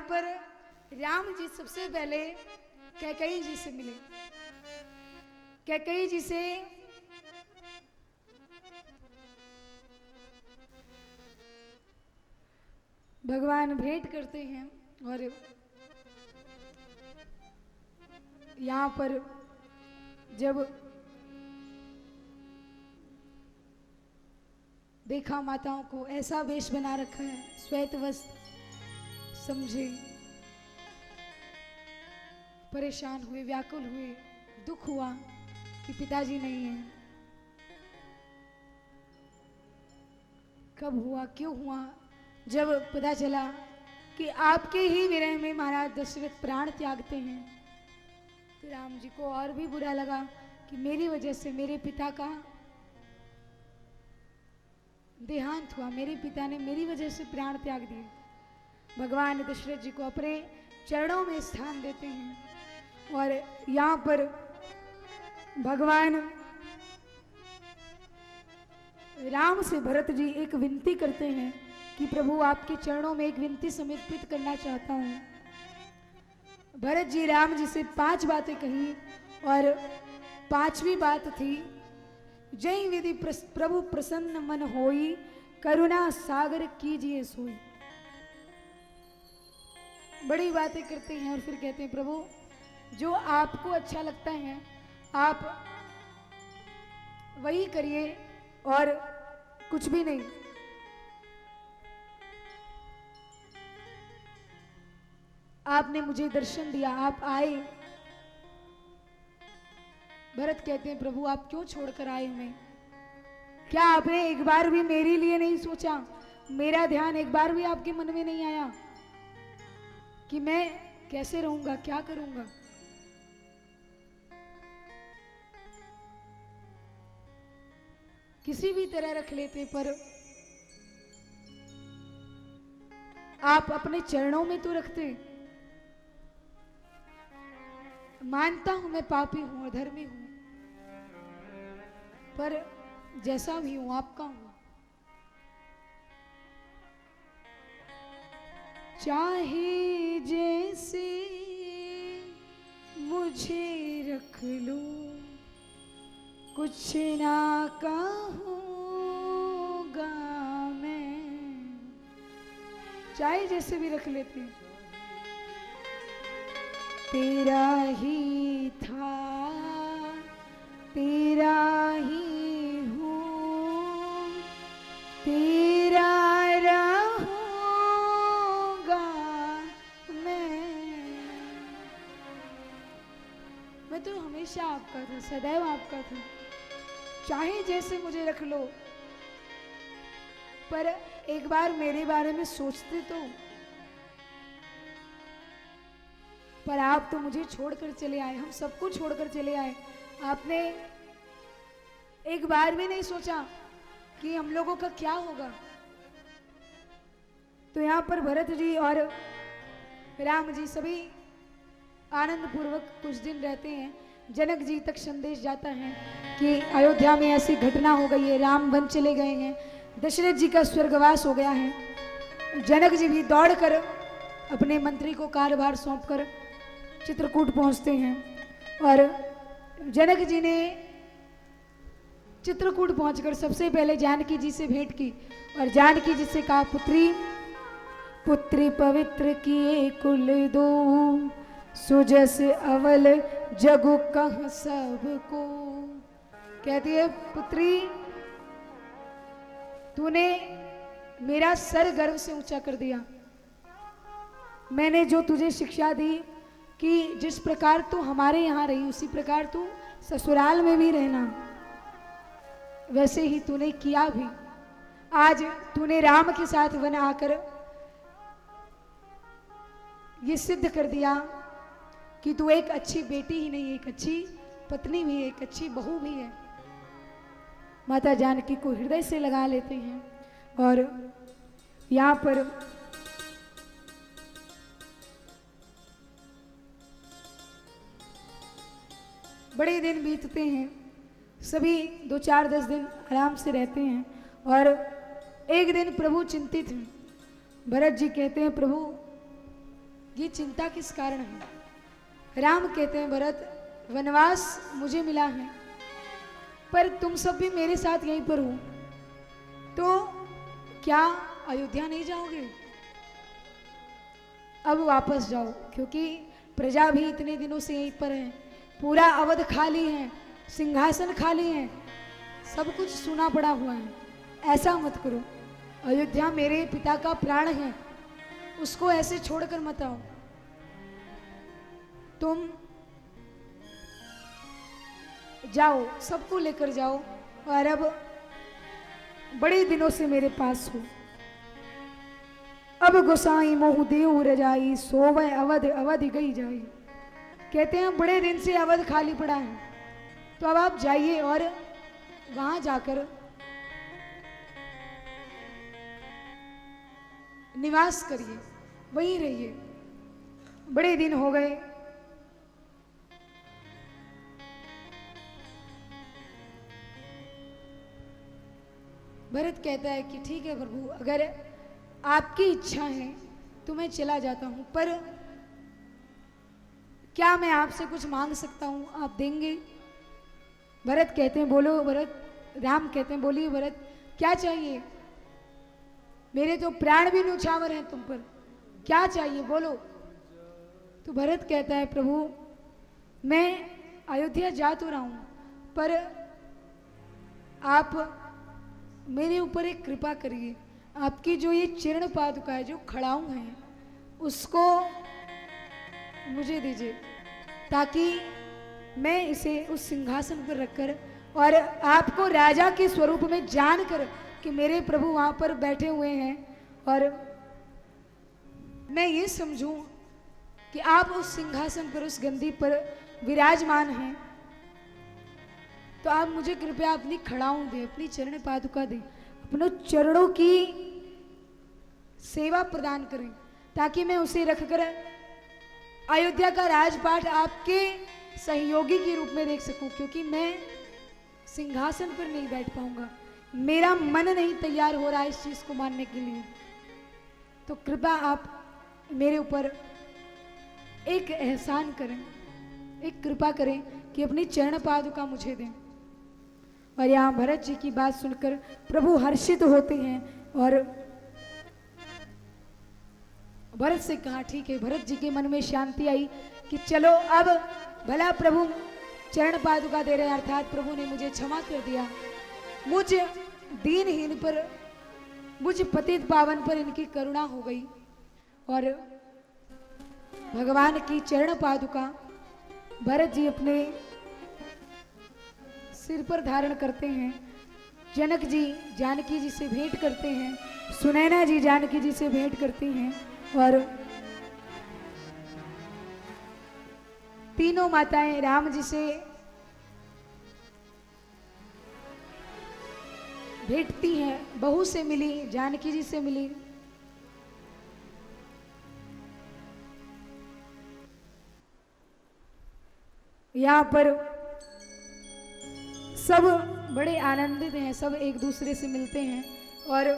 यहाँ पर राम जी सबसे पहले कैकेयी जी से मिले। कैकेयी जी से भगवान भेंट करते हैं और यहाँ पर जब देखा माताओं को ऐसा वेश बना रखा है, श्वेत वस्त्र, समझे, परेशान हुए, व्याकुल हुए, दुख हुआ कि पिताजी नहीं है। कब हुआ, क्यों हुआ? जब पता चला कि आपके ही विरह में महाराज दशरथ प्राण त्यागते हैं, तो राम जी को और भी बुरा लगा कि मेरी वजह से मेरे पिता का देहांत हुआ, मेरे पिता ने मेरी वजह से प्राण त्याग दिए। भगवान दशरथ जी को अपने चरणों में स्थान देते हैं और यहाँ पर भगवान राम से भरत जी एक विनती करते हैं कि प्रभु आपके चरणों में एक विनती समर्पित करना चाहता हूँ। भरत जी राम जी से 5 बातें कही और 5वीं बात थी, जय विधि प्रभु प्रसन्न मन होई, करुणा सागर कीजिए सोई। बड़ी बातें करते हैं और फिर कहते हैं प्रभु जो आपको अच्छा लगता है आप वही करिए और कुछ भी नहीं। आपने मुझे दर्शन दिया, आप आए। भरत कहते हैं प्रभु आप क्यों छोड़कर आए हमें? क्या आपने एक बार भी मेरे लिए नहीं सोचा? मेरा ध्यान एक बार भी आपके मन में नहीं आया कि मैं कैसे रहूंगा, क्या करूंगा? किसी भी तरह रख लेते, पर आप अपने चरणों में तो रखते। मानता हूं मैं पापी हूं, अधर्मी हूं, पर जैसा भी हूं आपका हूं। चाहे जैसे मुझे रख लो, कुछ ना कहूंगा मैं। चाहे जैसे भी रख लेते, तेरा ही था, तेरा ही हूँ, तेरा रहूंगा मैं तो हमेशा आपका था, सदैव आपका था। चाहे जैसे मुझे रख लो, पर एक बार मेरे बारे में सोचते तो। पर आप तो मुझे छोड़कर चले आए, हम सबको छोड़कर चले आए। आपने एक बार भी नहीं सोचा कि हम लोगों का क्या होगा। तो यहाँ पर भरत जी और राम जी सभी आनंद पूर्वक कुछ दिन रहते हैं। जनक जी तक संदेश जाता है कि अयोध्या में ऐसी घटना हो गई है, राम वन चले गए हैं, दशरथ जी का स्वर्गवास हो गया है। जनक जी भी दौड़कर अपने मंत्री को कार्यभार सौंपकर चित्रकूट पहुंचते हैं और जनक जी ने चित्रकूट पहुंचकर सबसे पहले जानकी जी से भेंट की और जानकी जी से कहा, पुत्री पुत्री पवित्र किए कुल दो, सुजस अवल जगु कह सबको। कहती है पुत्री तूने मेरा सर गर्व से ऊंचा कर दिया। मैंने जो तुझे शिक्षा दी कि जिस प्रकार तू हमारे यहाँ रही उसी प्रकार तू ससुराल में भी रहना, वैसे ही तूने किया भी। आज तूने राम के साथ वन आकर ये सिद्ध कर दिया कि तू एक अच्छी बेटी ही नहीं, एक अच्छी पत्नी भी, एक अच्छी बहू भी है। माता जानकी को हृदय से लगा लेते हैं और यहाँ पर बड़े दिन बीतते हैं। सभी 2-4-10 दिन आराम से रहते हैं और एक दिन प्रभु चिंतित हैं। भरत जी कहते हैं प्रभु ये चिंता किस कारण है? राम कहते हैं भरत, वनवास मुझे मिला है, पर तुम सब भी मेरे साथ यहीं पर हो, तो क्या अयोध्या नहीं जाओगे? अब वापस जाओ, क्योंकि प्रजा भी इतने दिनों से यहीं पर है, पूरा अवध खाली है, सिंहासन खाली है, सब कुछ सुना पड़ा हुआ है। ऐसा मत करो, अयोध्या मेरे पिता का प्राण है, उसको ऐसे छोड़कर मत आओ। तुम जाओ, सबको लेकर जाओ, और अब बड़े दिनों से मेरे पास हो। अब गोसाई मोह देव रजाई, सोवे अवध अवध गई जाई। कहते हैं बड़े दिन से अवध खाली पड़ा है, तो अब आप जाइए और वहां जाकर निवास करिए, वहीं रहिए, बड़े दिन हो गए। भरत कहता है कि ठीक है प्रभु, अगर आपकी इच्छा है तो मैं चला जाता हूं, पर क्या मैं आपसे कुछ मांग सकता हूं? आप देंगे? भरत कहते हैं बोलो भरत, राम कहते हैं बोलिए भरत, क्या चाहिए? मेरे तो प्राण भी न्यौछावर हैं तुम पर, क्या चाहिए बोलो। तो भरत कहता है प्रभु, मैं अयोध्या जा तो रहा हूं, पर आप मेरे ऊपर एक कृपा करिए, आपकी जो ये चरण पादुका है, जो खड़ाऊ है, उसको मुझे दीजिए, ताकि मैं इसे उस सिंहासन पर रखकर और आपको राजा के स्वरूप में जानकर कि मेरे प्रभु वहां पर बैठे हुए हैं, और मैं ये समझूं कि आप उस सिंहासन पर, उस गद्दी पर विराजमान हैं, तो आप मुझे कृपया अपनी खड़ाऊ दें, अपनी चरण पादुका दें, अपनों चरणों की सेवा प्रदान करें, ताकि मैं उसे रखकर अयोध्या का राजपाट आपके सहयोगी के रूप में देख सकूं, क्योंकि मैं सिंहासन पर नहीं बैठ पाऊंगा, मेरा मन नहीं तैयार हो रहा है इस चीज को मानने के लिए। तो कृपया आप मेरे ऊपर एक एहसान करें, एक कृपा करें कि अपनी चरण पादुका मुझे दें। और यहाँ भरत जी की बात सुनकर प्रभु हर्षित होते हैं और भरत से कहा ठीक है। भरत जी के मन में शांति आई कि चलो अब भला प्रभु चरण पादुका दे रहे हैं, अर्थात प्रभु ने मुझे क्षमा कर दिया, मुझ दीनहीन पर, मुझ पतित पावन पर इनकी करुणा हो गई। और भगवान की चरण पादुका भरत जी अपने सिर पर धारण करते हैं। जनक जी जानकी जी से भेंट करते हैं, सुनैना जी जानकी जी से भेंट करती हैं, और तीनों माताएं राम जी से भेंटती हैं। बहू से मिली, जानकी जी से मिली, यहाँ पर सब बड़े आनंदित हैं, सब एक दूसरे से मिलते हैं और